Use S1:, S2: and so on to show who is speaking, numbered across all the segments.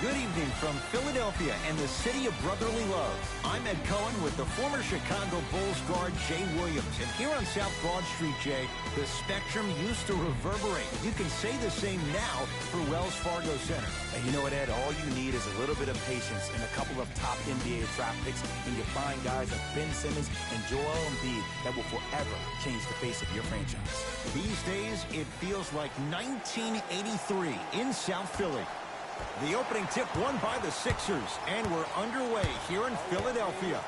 S1: Good evening from Philadelphia and the city of brotherly love. I'm Ed Cohen with the former Chicago Bulls guard Jay Williams. And here on South Broad Street, Jay, the spectrum used to reverberate. You can say the same now for Wells Fargo Center.
S2: And you know what, Ed? All you need is a little bit of patience and a couple of top NBA draft picks, and you find guys like Ben Simmons and Joel Embiid that will forever change the face of your franchise.
S1: These days, it feels like 1983 in South Philly. The opening tip won by the Sixers, and we're underway here in Philadelphia.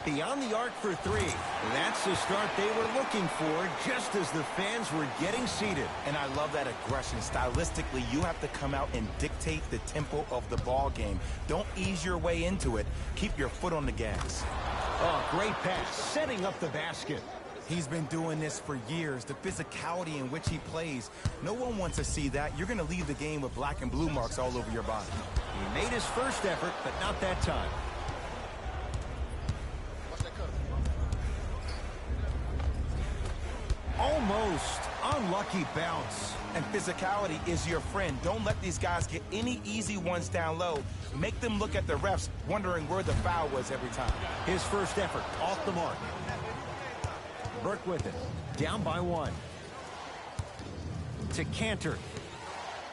S1: Beyond the arc for three. That's the start they were looking for just as the fans were getting seated.
S2: And I love that aggression. Stylistically, you have to come out and dictate the tempo of the ball game. Don't ease your way into it. Keep your foot on the gas.
S1: Oh, great pass, setting up the basket.
S2: He's been doing this for years. The physicality in which he plays, no one wants to see that. You're going to leave the game with black and blue marks all over your body.
S1: He made his first effort, but not that time. Almost unlucky bounce.
S2: And physicality is your friend. Don't let these guys get any easy ones down low. Make them look at the refs, wondering where the foul was every time.
S1: His first effort off the mark. Burke with it. Down by one. To Cantor.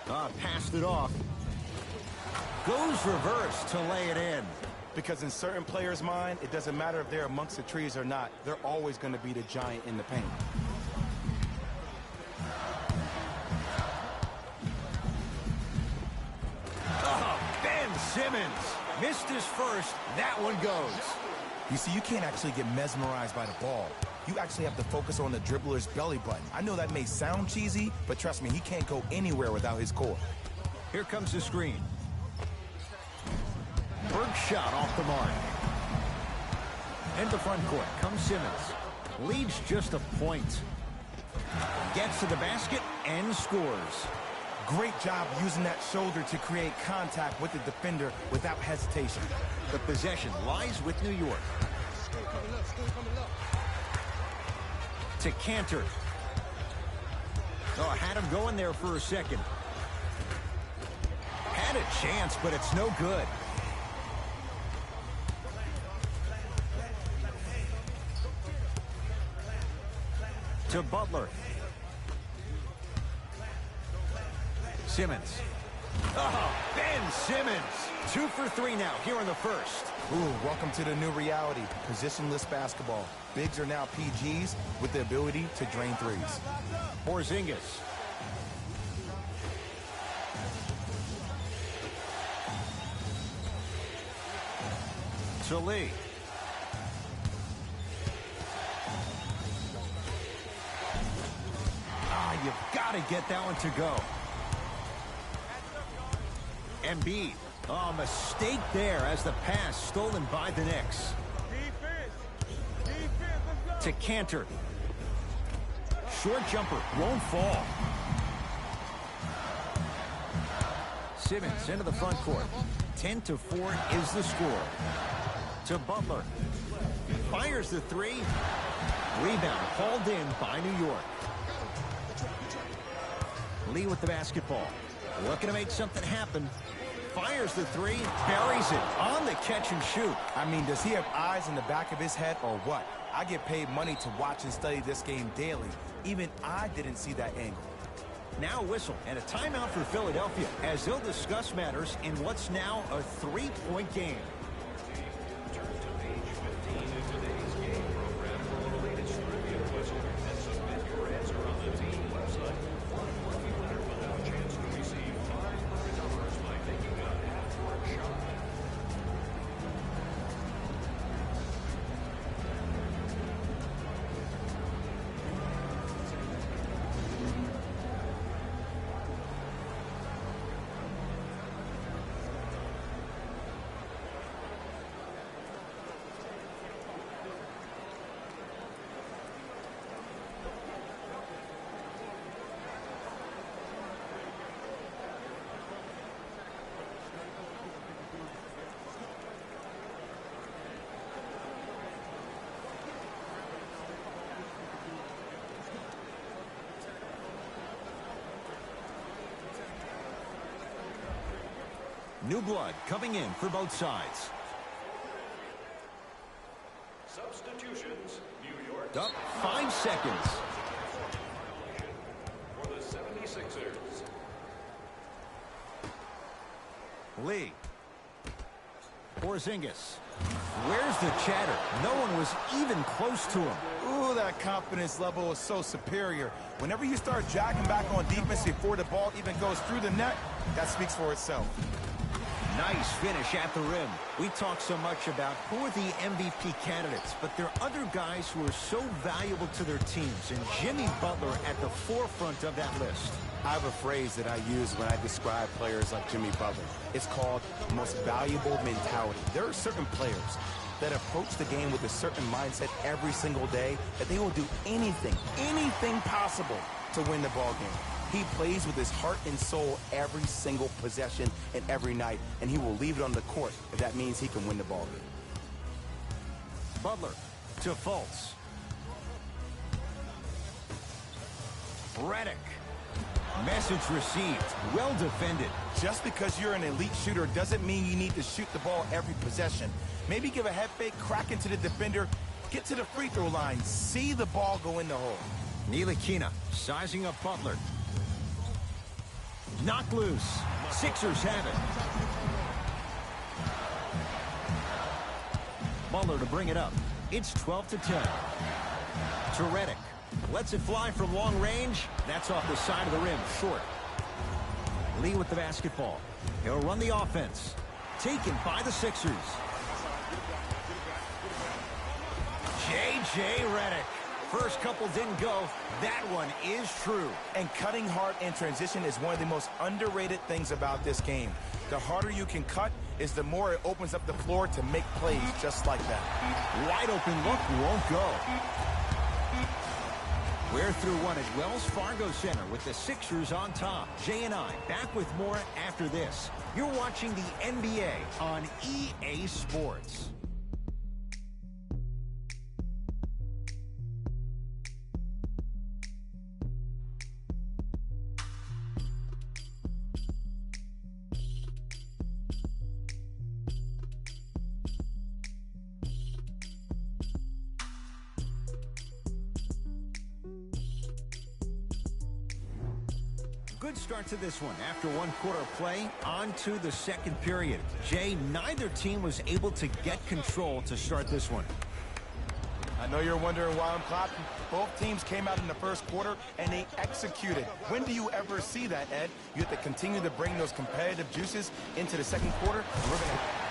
S1: Passed it off. Goes reverse to lay it in.
S2: Because in certain players' mind, it doesn't matter if they're amongst the trees or not. They're always going to be the giant in the paint.
S1: Oh, Ben Simmons. Missed his first. That one goes.
S2: You see, you can't actually get mesmerized by the ball. You actually have to focus on the dribbler's belly button. I know that may sound cheesy, but trust me, he can't go anywhere without his core.
S1: Here comes the screen. Berg shot off the mark. Into front court comes Simmons. Leads just a point. Gets to the basket and scores.
S2: Great job using that shoulder to create contact with the defender without hesitation.
S1: The possession lies with New York. To Cantor. Oh, had him going there for a second. Had a chance, but it's no good. To Butler. Simmons. Oh, Ben Simmons. 2 for 3 now here in the first.
S2: Ooh, welcome to the new reality. Positionless basketball. Bigs are now PGs with the ability to drain threes.
S1: Porzingis. To Lee. You've got to get that one to go. Embiid. Oh, mistake there as the pass stolen by the Knicks. To Cantor. Short jumper won't fall. Simmons into the front court. 10-4 is the score. To Butler. Fires the three. Rebound hauled in by New York. Lee with the basketball. Looking to make something happen. Fires the three. Buries it on the catch and shoot.
S2: I mean, does he have eyes in the back of his head or what? I get paid money to watch and study this game daily. Even I didn't see that angle.
S1: Now whistle and a timeout for Philadelphia as they'll discuss matters in what's now a 3-point game. New blood coming in for both sides.
S3: Substitutions, New York.
S1: Up 5 seconds.
S3: For the 76ers.
S1: Lee. Porzingis. Where's the chatter? No one was even close to him.
S2: Ooh, that confidence level is so superior. Whenever you start jacking back on defense before the ball even goes through the net, that speaks for itself.
S1: Nice finish at the rim. We talk so much about who are the MVP candidates, but there are other guys who are so valuable to their teams, and Jimmy Butler at the forefront of that list.
S2: I have a phrase that I use when I describe players like Jimmy Butler. It's called most valuable mentality. There are certain players that approach the game with a certain mindset every single day that they will do anything possible to win the ball game. He plays with his heart and soul every single possession and every night, and he will leave it on the court if that means he can win the ball game.
S1: Butler to Fultz. Redick. Message received. Well defended.
S2: Just because you're an elite shooter doesn't mean you need to shoot the ball every possession. Maybe give a head fake, crack into the defender, get to the free throw line, see the ball go in the hole.
S1: Ntilikina sizing up Butler. Knocked loose. Sixers have it. Butler to bring it up. It's 12-10. To Redick. Lets it fly from long range. That's off the side of the rim, short. Lee with the basketball. He'll run the offense. Taken by the Sixers. J.J. Redick. First couple didn't go. That one is true.
S2: And cutting hard in transition is one of the most underrated things about this game. The harder you can cut is the more it opens up the floor to make plays just like that.
S1: Wide open look won't go. We're through one at Wells Fargo Center with the Sixers on top. Jay and I back with more after this. You're watching the NBA on EA Sports. Good start to this one. After one quarter play, on to the second period. Jay, neither team was able to get control to start this one.
S2: I know you're wondering why I'm clapping. Both teams came out in the first quarter and they executed. When do you ever see that, Ed? You have to continue to bring those competitive juices into the second quarter.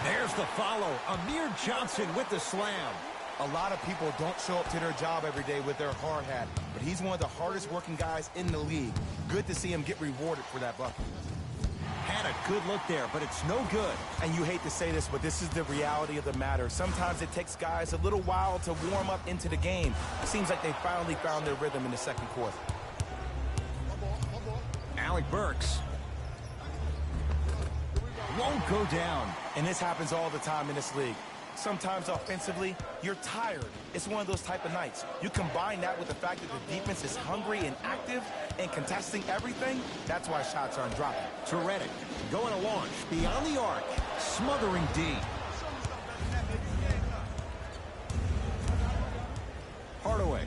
S1: There's the follow. Amir Johnson with the slam.
S2: A lot of people don't show up to their job every day with their hard hat, but he's one of the hardest working guys in the league. Good to see him get rewarded for that bucket.
S1: Had a good look there, but it's no good.
S2: And you hate to say this, but this is the reality of the matter. Sometimes it takes guys a little while to warm up into the game. It seems like they finally found their rhythm in the second quarter.
S1: Alec Burks. Won't go down.
S2: And this happens all the time in this league. Sometimes offensively, you're tired. It's one of those type of nights. You combine that with the fact that the defense is hungry and active and contesting everything, that's why shots aren't dropping.
S1: To Redick, going to launch beyond the arc, smothering D. Hardaway.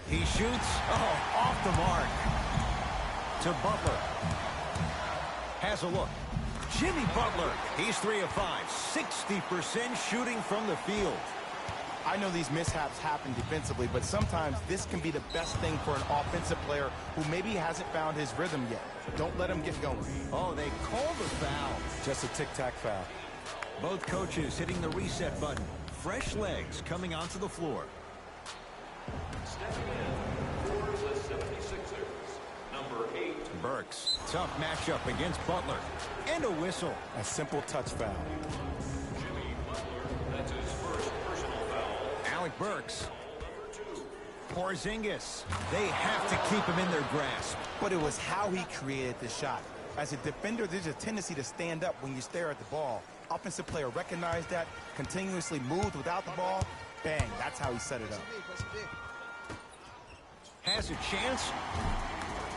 S1: He shoots. Oh, off the mark. To Butler. Has a look. Jimmy Butler. He's 3 of 5. 60% shooting from the field.
S2: I know these mishaps happen defensively, but sometimes this can be the best thing for an offensive player who maybe hasn't found his rhythm yet. Don't let him get going.
S1: Oh, they called the foul.
S2: Just a tic-tac foul.
S1: Both coaches hitting the reset button. Fresh legs coming onto the floor.
S3: Stepping in for the 76ers, number 8.
S1: Burks. Tough matchup against Butler. And a whistle.
S2: A simple touch foul.
S3: Jimmy Butler, that's his first personal foul.
S1: Alec Burks.
S3: Number 2.
S1: Porzingis. They have to keep him in their grasp.
S2: But it was how he created the shot. As a defender, there's a tendency to stand up when you stare at the ball. Offensive player recognized that, continuously moved without the ball, Bang, that's how he set it up.
S1: Has a chance,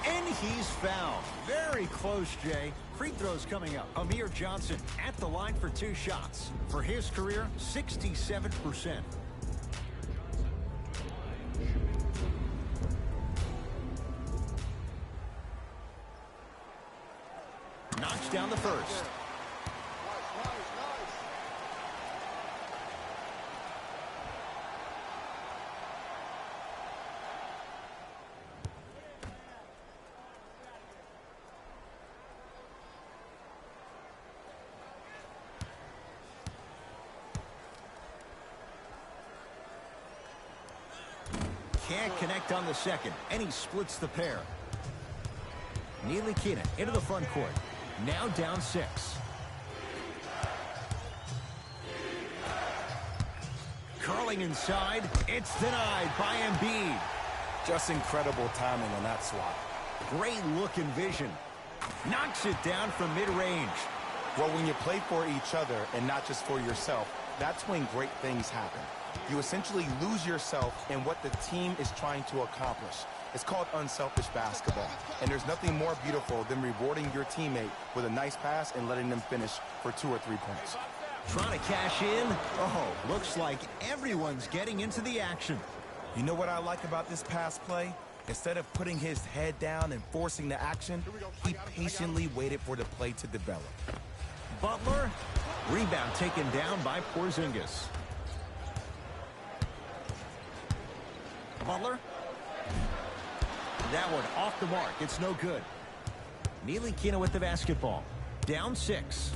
S1: and he's fouled. Very close, Jay. Free throws coming up. Amir Johnson at the line for 2 shots. For his career, 67%. Knocks down the first. Can't connect on the second, and he splits the pair. Ntilikina into the front court. Now down 6. Curling inside. It's denied by Embiid.
S2: Just incredible timing on that swat.
S1: Great look and vision. Knocks it down from mid-range.
S2: Well, when you play for each other and not just for yourself, that's when great things happen. You essentially lose yourself in what the team is trying to accomplish. It's called unselfish basketball. And there's nothing more beautiful than rewarding your teammate with a nice pass and letting them finish for 2 or 3 points.
S1: Trying to cash in. Oh, looks like everyone's getting into the action.
S2: You know what I like about this pass play? Instead of putting his head down and forcing the action, he patiently waited for the play to develop.
S1: Butler. Rebound taken down by Porzingis. Butler. That one off the mark. It's no good. Ntilikina with the basketball. Down 6.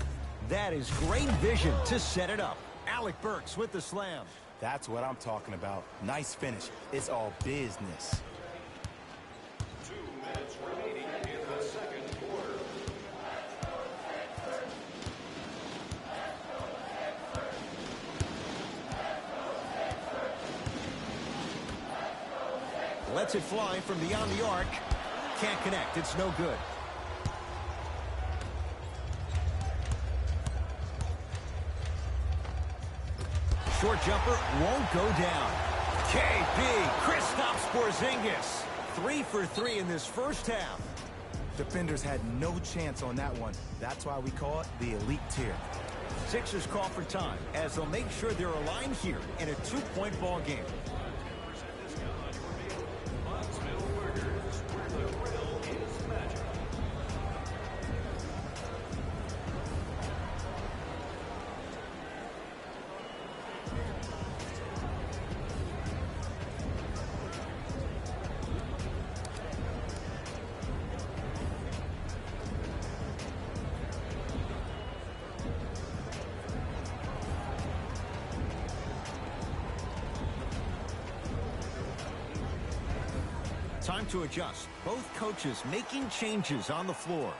S1: That is great vision to set it up. Alec Burks with the slam.
S2: That's what I'm talking about. Nice finish. It's all business.
S3: 2 minutes remaining in the second quarter.
S1: Lets it fly from beyond the arc. Can't connect. It's no good. Short jumper won't go down. KP, Kristaps Porzingis. 3 for 3 in this first half.
S2: Defenders had no chance on that one. That's why we call it the elite tier.
S1: Sixers call for time as they'll make sure they're aligned here in a 2-point ball game. Time to adjust. Both coaches making changes on the floor.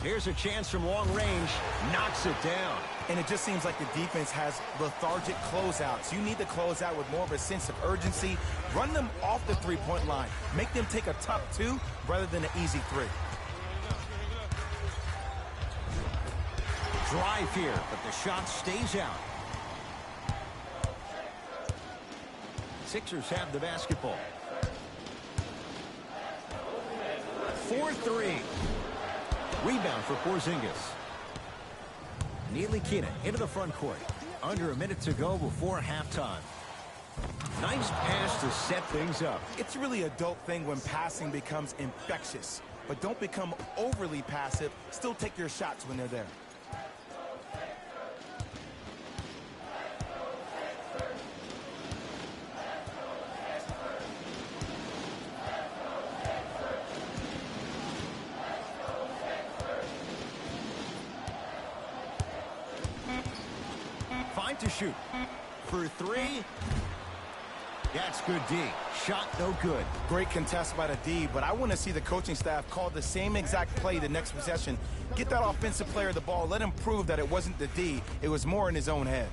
S1: Here's a chance from long range. Knocks it down.
S2: And it just seems like the defense has lethargic closeouts. You need to close out with more of a sense of urgency. Run them off the three-point line. Make them take a tough 2 rather than an easy 3.
S1: Drive here, but the shot stays out. Sixers have the basketball. 4-3. Rebound for Porzingis. Ntilikina into the front court. Under a minute to go before halftime. Nice pass to set things up.
S2: It's really a dope thing when passing becomes infectious. But don't become overly passive. Still take your shots when they're there.
S1: To shoot for 3. That's good D. Shot no good.
S2: Great contest by the D, but I want to see the coaching staff call the same exact play the next possession. Get that offensive player the ball. Let him prove that it wasn't the D. It was more in his own head.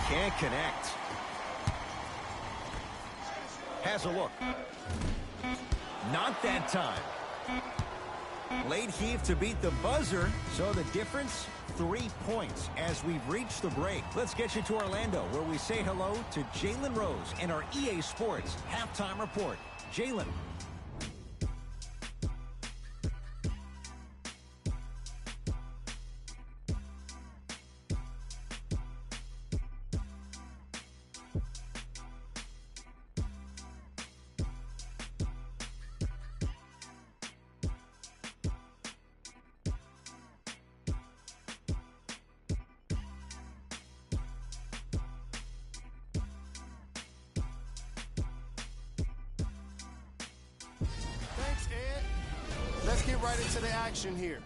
S1: Can't connect. Has a look. Not that time. Late heave to beat the buzzer. So the difference, 3 points as we've reached the break. Let's get you to Orlando, where we say hello to Jalen Rose in our EA Sports Halftime Report. Jalen.
S4: Thanks, Ed. Let's get right into the action here.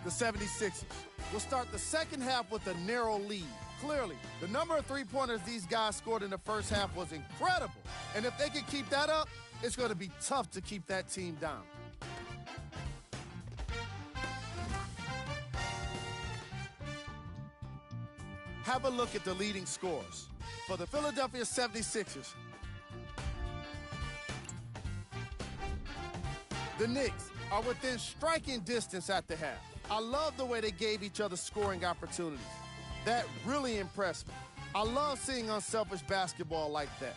S4: The 76ers will start the second half with a narrow lead. Clearly, the number of three-pointers these guys scored in the first half was incredible. And if they can keep that up, it's going to be tough to keep that team down. Have a look at the leading scores. For the Philadelphia 76ers, the Knicks are within striking distance at the half. I love the way they gave each other scoring opportunities. That really impressed me. I love seeing unselfish basketball like that.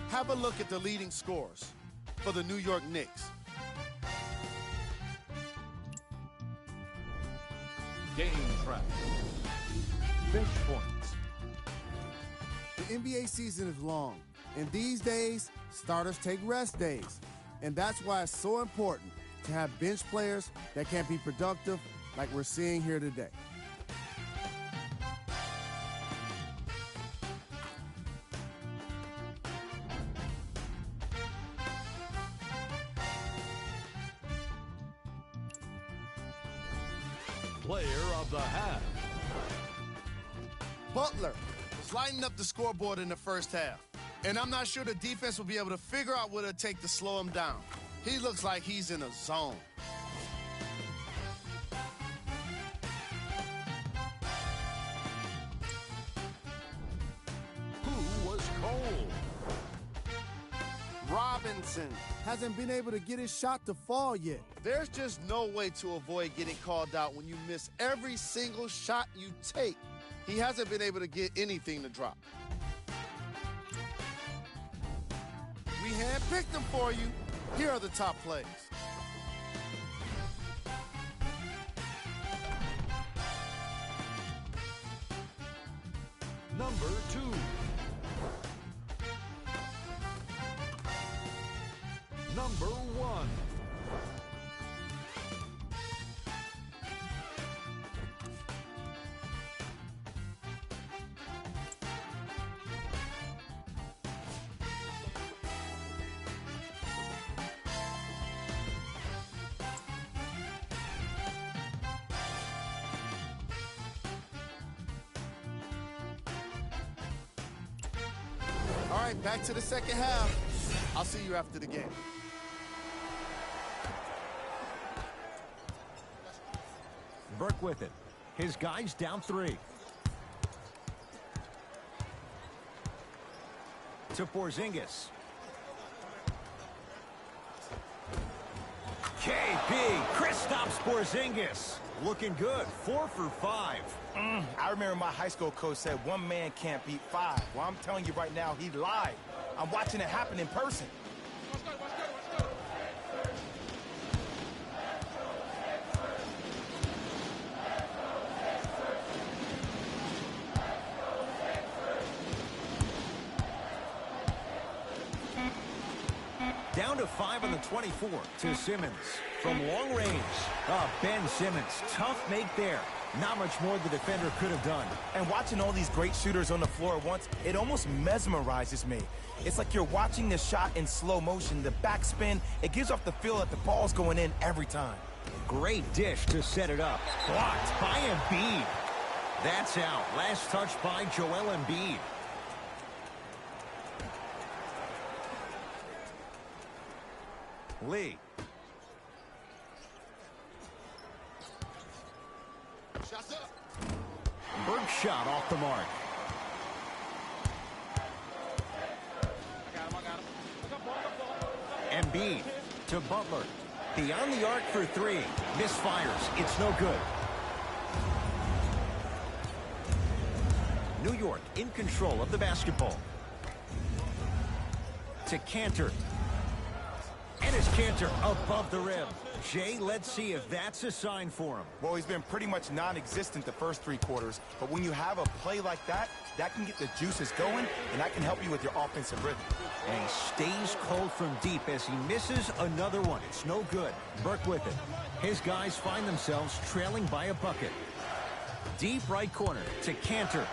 S4: Have a look at the leading scores for the New York Knicks.
S3: Game track. Bench points.
S4: The NBA season is long, and these days, starters take rest days. And that's why it's so important to have bench players that can be productive like we're seeing here today.
S3: Player of the half.
S4: Butler was lighting up the scoreboard in the first half. And I'm not sure the defense will be able to figure out what it'll take to slow him down. He looks like he's in a zone.
S3: Who was cold?
S4: Robinson hasn't been able to get his shot to fall yet. There's just no way to avoid getting called out when you miss every single shot you take. He hasn't been able to get anything to drop. We handpicked them for you. Here are the top plays.
S3: Number 2. Number 1.
S4: All right, back to the second half. I'll see you after the game.
S1: Burke with it. His guys down 3. To Porzingis. KP, Kristaps Porzingis. Looking good, 4 for 5.
S2: I remember my high school coach said one man can't beat 5. Well, I'm telling you right now, he lied. I'm watching it happen in person.
S1: Down to 5 on the 24 to Simmons. From long range, Ben Simmons, tough make there. Not much more the defender could have done.
S2: And watching all these great shooters on the floor at once, it almost mesmerizes me. It's like you're watching the shot in slow motion, the backspin. It gives off the feel that the ball's going in every time.
S1: Great dish to set it up. Blocked by Embiid. That's out. Last touch by Joel Embiid. Lee. Burke shot off the mark. Embiid to Butler. Beyond the arc for three. Misfires. It's no good. New York in control of the basketball. To Cantor. And it's Cantor above the rim. Jay, let's see if that's a sign for him.
S2: Well, he's been pretty much non-existent the first 3 quarters, but when you have a play like that, that can get the juices going, and that can help you with your offensive rhythm.
S1: And he stays cold from deep as he misses another one. It's no good. Burke with it. His guys find themselves trailing by a bucket. Deep right corner to Cantor.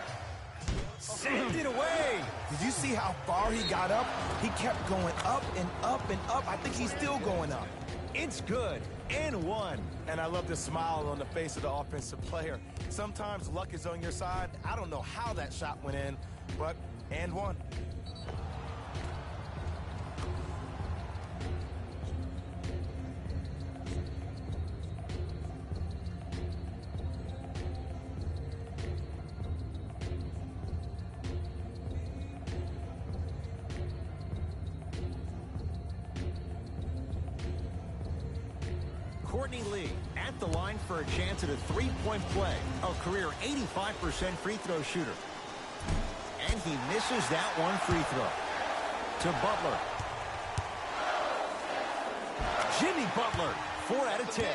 S1: Sent it away.
S2: Did you see how far he got up? He kept going up and up and up. I think he's still going up.
S1: It's good. And one.
S2: And I love the smile on the face of the offensive player. Sometimes luck is on your side. I don't know how that shot went in, but and one.
S1: Courtney Lee at the line for a chance at a three-point play. A career 85% free throw shooter. And he misses that one free throw. To Butler. Jimmy Butler, 4 out of 10.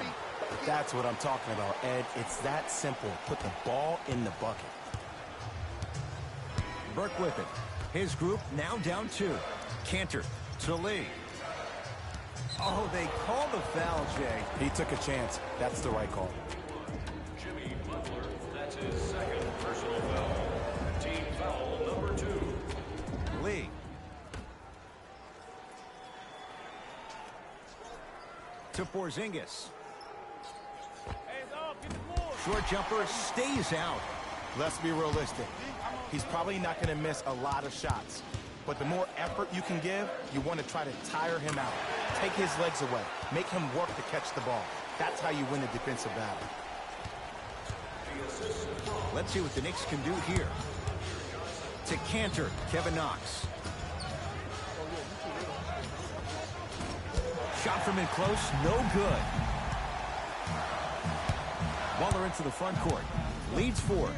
S2: That's what I'm talking about, Ed. It's that simple. Put the ball in the bucket.
S1: Burke with it. His group now down 2. Cantor to Lee. Oh, they called the foul, Jay.
S2: He took a chance. That's the right call.
S3: Jimmy Butler, that's his second personal foul. Team foul number 2.
S1: Lee. To Porzingis. Short jumper stays out.
S2: Let's be realistic. He's probably not going to miss a lot of shots. But the more effort you can give, you want to try to tire him out. Take his legs away. Make him work to catch the ball. That's how you win a defensive battle.
S1: Let's see what the Knicks can do here. To Cantor, Kevin Knox. Shot from in close, no good. Waller into the front court. Leads 4.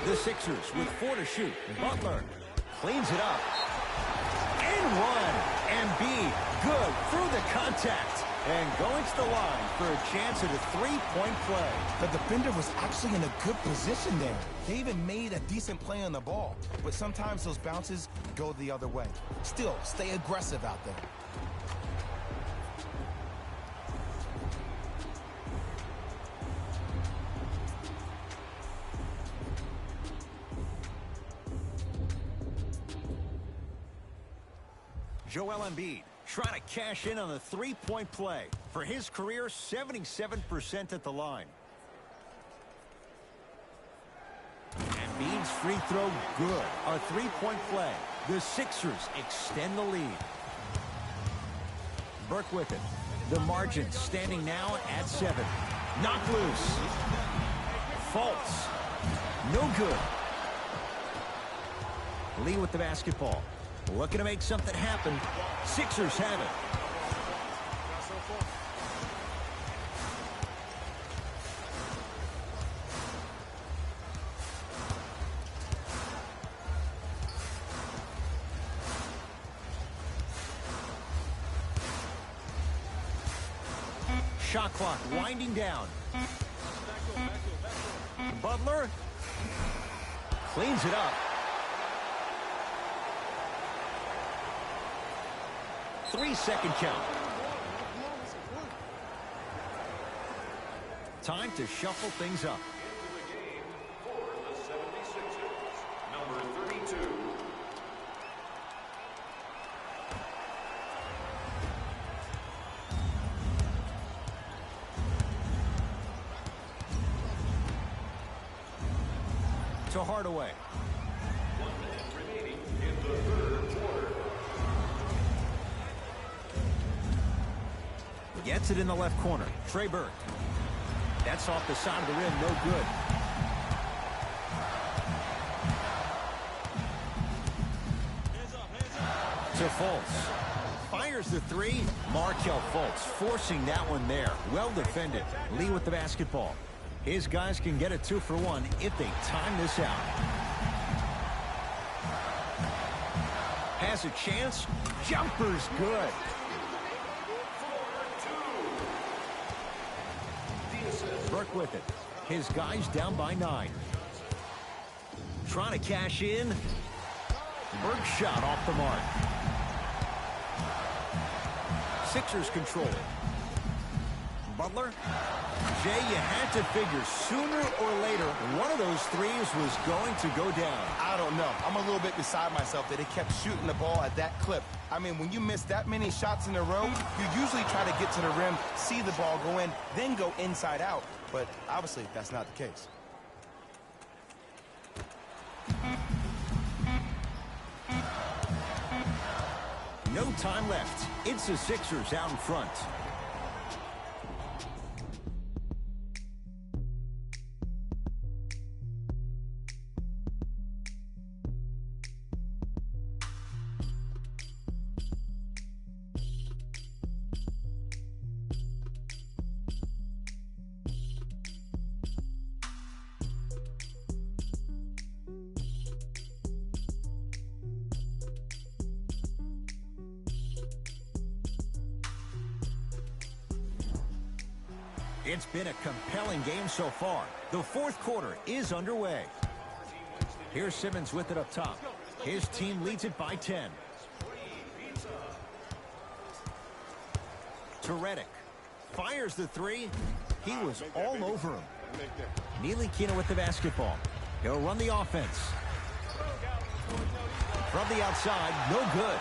S1: The Sixers with 4 to shoot. Butler cleans it up. And one. Embiid good through the contact. And going to the line for a chance at a three-point play.
S2: The defender was actually in a good position there. They even made a decent play on the ball. But sometimes those bounces go the other way. Still, stay aggressive out there.
S1: Joel Embiid trying to cash in on the three-point play. For his career, 77% at the line. Embiid's free throw good. A three-point play. The Sixers extend the lead. Burke with it. The margin standing now at 7. Knocked loose. False. No good. Lee with the basketball. Looking to make something happen. Sixers have it. Shot clock winding down. Butler cleans it up. 3-second count. Time to shuffle things up.
S3: Into the game for the 76ers, number 32.
S1: To Hardaway.
S3: 1 minute remaining in the third quarter.
S1: Gets it in the left corner. Trey Burke. That's off the side of the rim. No good. To Fultz. Fires the three. Markelle Fultz forcing that one there. Well defended. Lee with the basketball. His guys can get a 2 for 1 if they time this out. Has a chance. Jumper's good. Burke with it. His guys down by 9. Trying to cash in. Burke's shot off the mark. Sixers control it. Butler. Jay, you had to figure sooner or later one of those threes was going to go down.
S2: I don't know. I'm a little bit beside myself that he kept shooting the ball at that clip. I mean, when you miss that many shots in a row, you usually try to get to the rim, see the ball go in, then go inside out. But obviously, that's not the case.
S1: No time left. It's the Sixers out in front. It's been a compelling game so far. The fourth quarter is underway. Here's Simmons with it up top. His team leads it by 10. To Redick. Fires the three. He was all over him. Ntilikina with the basketball. He'll run the offense. From the outside, no good.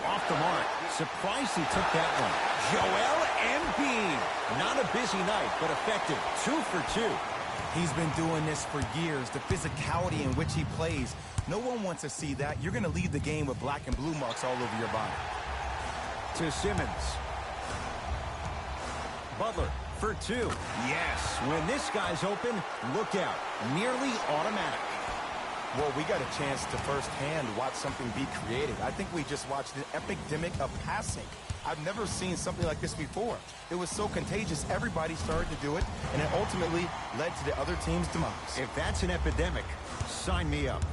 S1: Off the mark. Surprised he took that one. Joel Embiid. Not a busy night, but effective. 2 for 2.
S2: He's been doing this for years. The physicality in which he plays. No one wants to see that. You're going to leave the game with black and blue marks all over your body.
S1: To Simmons. Butler for 2. Yes, when this guy's open, look out. Nearly automatic.
S2: Well, we got a chance to firsthand watch something be created. I think we just watched an epidemic of passing. I've never seen something like this before. It was so contagious, everybody started to do it, and it ultimately led to the other team's demise.
S1: If that's an epidemic, sign me up.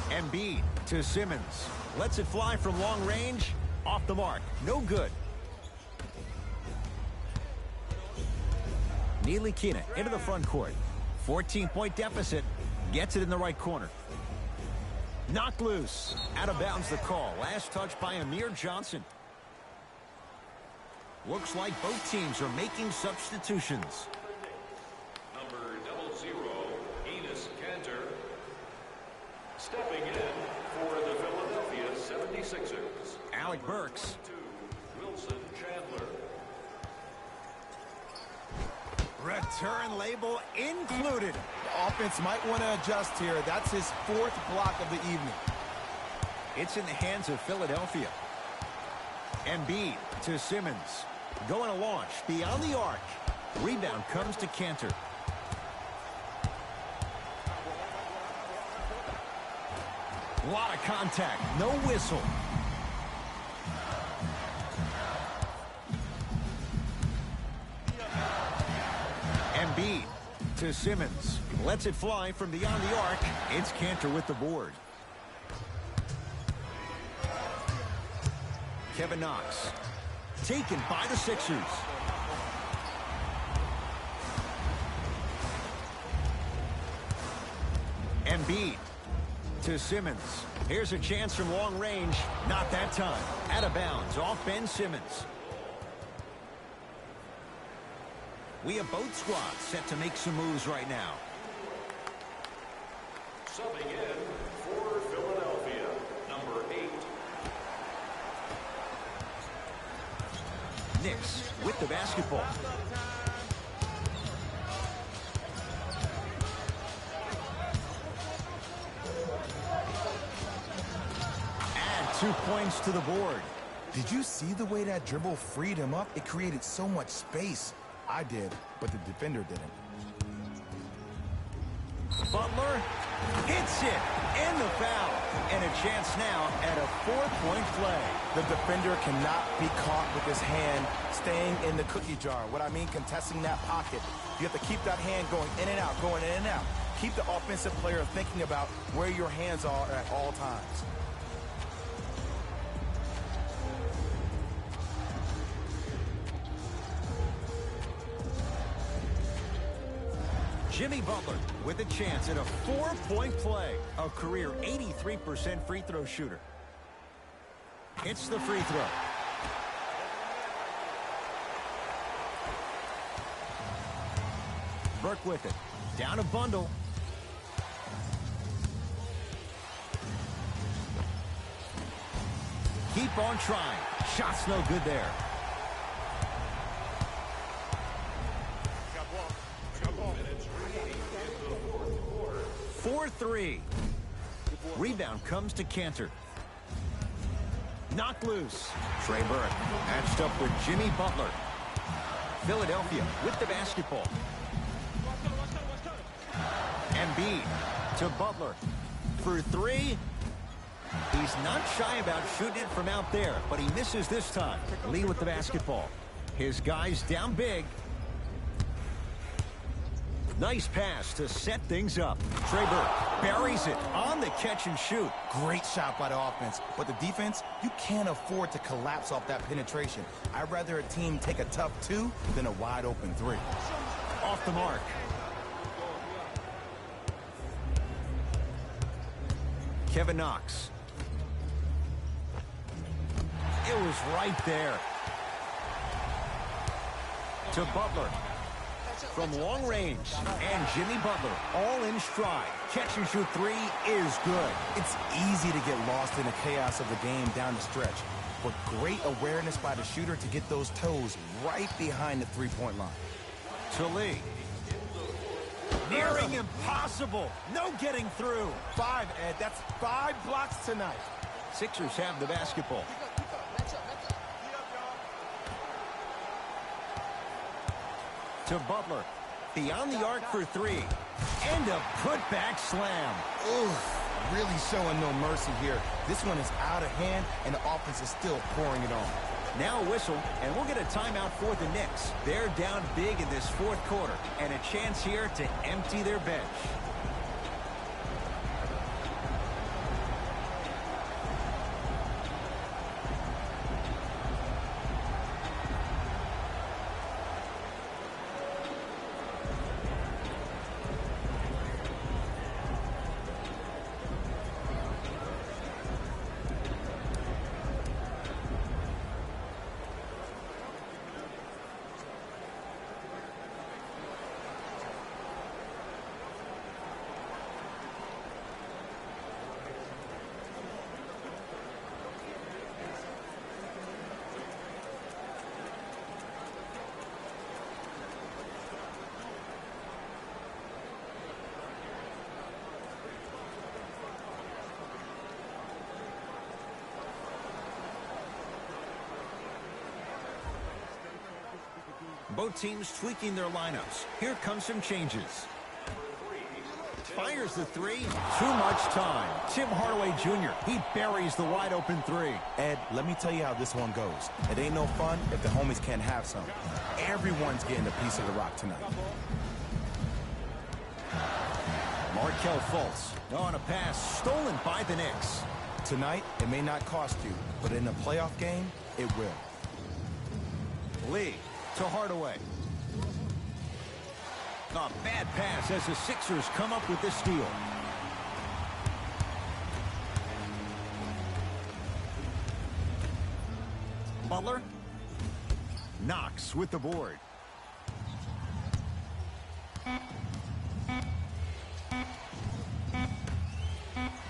S1: Embiid to Simmons. Lets it fly from long range. Off the mark. No good. Ntilikina into the front court. 14-point deficit. Gets it in the right corner. Knocked loose. Out of bounds the call. Last touch by Amir Johnson. Looks like both teams are making substitutions.
S3: Number 00, Enes Kanter. Stepping in for the Philadelphia 76ers.
S1: Alec Burks.
S3: 2, Wilson Chandler.
S1: Return label included.
S2: The offense might want to adjust here. That's his 4th block of the evening.
S1: It's in the hands of Philadelphia. Embiid to Simmons. Going to launch beyond the arc. Rebound comes to Kanter. A lot of contact. No whistle. Embiid to Simmons. Lets it fly from beyond the arc. It's Kanter with the board. Kevin Knox. Taken by the Sixers. Embiid to Simmons. Here's a chance from long range. Not that time. Out of bounds. Off Ben Simmons. We have both squads set to make some moves right now.
S3: Subbing in for Philadelphia, number 8.
S1: Knicks with the basketball. 2 points to the board.
S2: Did you see the way that dribble freed him up? It created so much space. I did, but the defender didn't.
S1: Butler hits it, and the foul. And a chance now at a 4-point play.
S2: The defender cannot be caught with his hand staying in the cookie jar. What I mean, contesting that pocket. You have to keep that hand going in and out, going in and out. Keep the offensive player thinking about where your hands are at all times.
S1: Jimmy Butler with a chance at a 4-point play. A career 83% free throw shooter. It's the free throw. Burke with it. Down a bundle. Keep on trying. Shot's no good there. 4-3. Rebound comes to Cantor. Knocked loose. Trey Burke matched up with Jimmy Butler. Philadelphia with the basketball. Embiid to Butler for 3. He's not shy about shooting it from out there, but he misses this time. Lee with the basketball. His guys down big. Nice pass to set things up. Trey Burke buries it on the catch and shoot.
S2: Great shot by the offense, but the defense, you can't afford to collapse off that penetration. I'd rather a team take a tough 2 than a wide open 3.
S1: Off the mark. Kevin Knox. It was right there. To Butler. From long range. And Jimmy Butler all in stride. Catch and shoot 3 is good.
S2: It's easy to get lost in the chaos of the game down the stretch, but great awareness by the shooter to get those toes right behind the three-point line.
S1: To Lee. Nearing impossible. No getting through.
S2: 5, Ed. That's 5 blocks tonight.
S1: Sixers have the basketball. To Butler. Beyond the arc for 3. And a putback slam.
S2: Ooh, really showing no mercy here. This one is out of hand, and the offense is still pouring it on.
S1: Now a whistle, and we'll get a timeout for the Knicks. They're down big in this 4th quarter, and a chance here to empty their bench. Both teams tweaking their lineups. Here comes some changes. Fires the 3. Too much time. Tim Hardaway Jr. He buries the wide open 3.
S2: Ed, let me tell you how this one goes. It ain't no fun if the homies can't have some. Everyone's getting a piece of the rock tonight.
S1: Markelle Fultz on a pass stolen by the Knicks.
S2: Tonight, it may not cost you, but in a playoff game, it will.
S1: Lee to Hardaway. A bad pass as the Sixers come up with the steal. Butler. Knox with the board.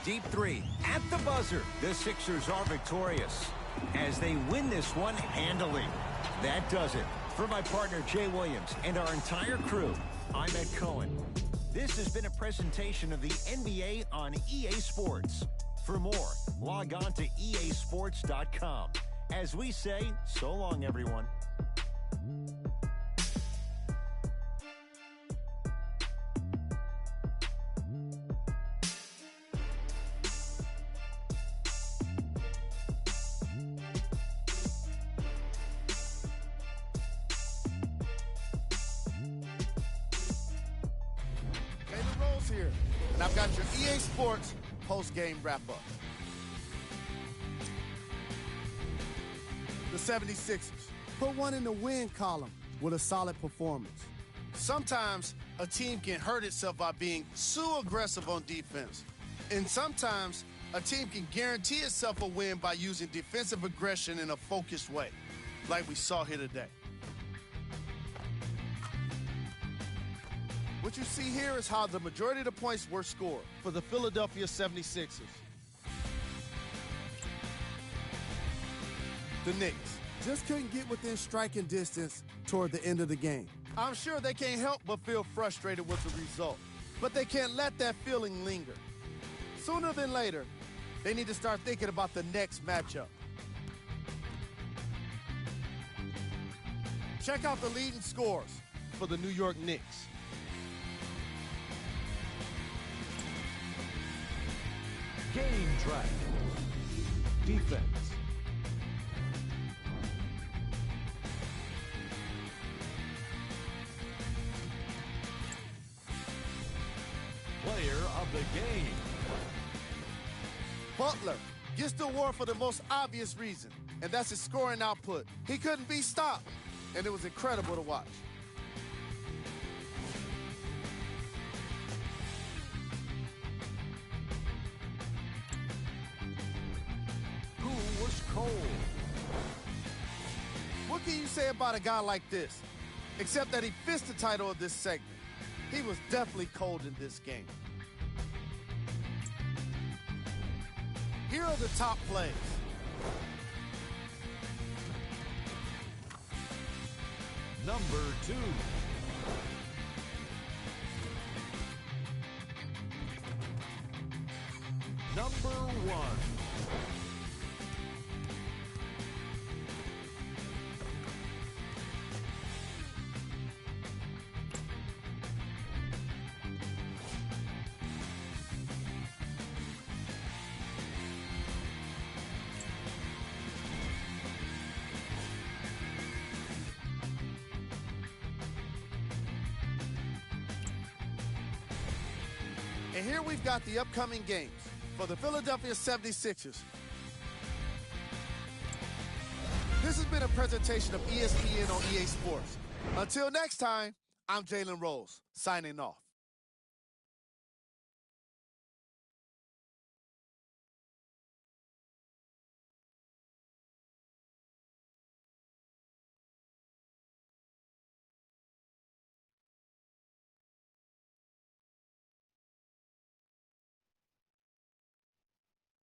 S1: Deep 3 at the buzzer. The Sixers are victorious as they win this one handily. That does it. For my partner Jay Williams and our entire crew, I'm Ed Cohen. This has been a presentation of the NBA on EA Sports. For more, log on to easports.com. As we say, so long, everyone.
S4: Here, and I've got your EA Sports post-game wrap-up. The 76ers put one in the win column with a solid performance. Sometimes a team can hurt itself by being too aggressive on defense, and sometimes a team can guarantee itself a win by using defensive aggression in a focused way, like we saw here today. What you see here is how the majority of the points were scored for the Philadelphia 76ers. The Knicks just couldn't get within striking distance toward the end of the game. I'm sure they can't help but feel frustrated with the result, but they can't let that feeling linger. Sooner than later, they need to start thinking about the next matchup. Check out the leading scores for the New York Knicks.
S5: Game track. Defense. Player of the game.
S4: Butler gets the award for the most obvious reason, and that's his scoring output. He couldn't be stopped, and it was incredible to watch.
S1: Cold.
S4: What can you say about a guy like this? Except that he fits the title of this segment. He was definitely cold in this game. Here are the top plays.
S5: Number 2. Number 1.
S4: And here we've got the upcoming games for the Philadelphia 76ers. This has been a presentation of ESPN on EA Sports. Until next time, I'm Jalen Rose, signing off.